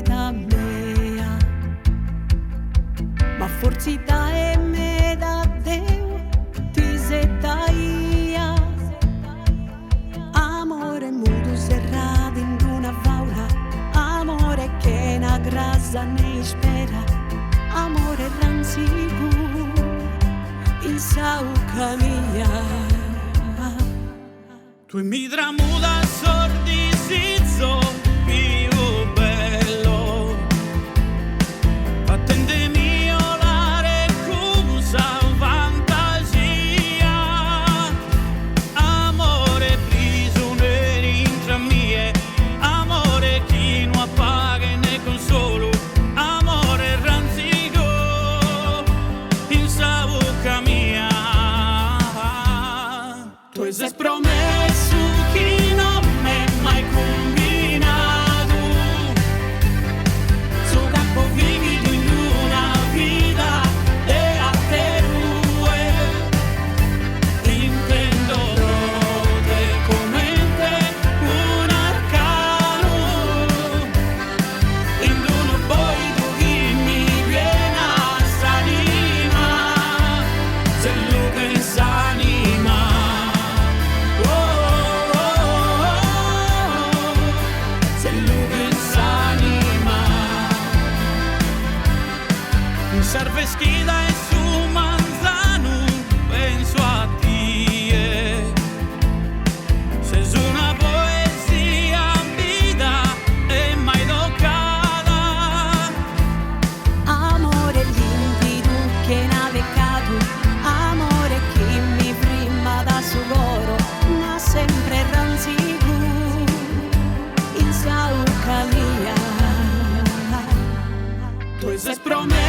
da mea, ma forse da me da Deo ti setta ia. Amore muto serrato in una faula, amore che na grassa ne spera, amore ranzico in sauca mia. Tu mi tramuda sordi sizzo più bello, attendemi olare cusa fantasia, amore prigioniero intra mie, amore chi non appaga né consolo, amore ranzico in sauca mia. Tu hai promesso chi non m'è mai combinato, su campo vivido in una vita e a te due intendo te come te un arcano in uno poi tu chi mi viene a s'anima se lo che s'anima. Serve schida e su manzano penso a te, se su una poesia vita e mai toccata. Amore limpido che navigato, amore che mi prima da sogoro, ma sempre ranzico in sauca mia. Tu hai promesso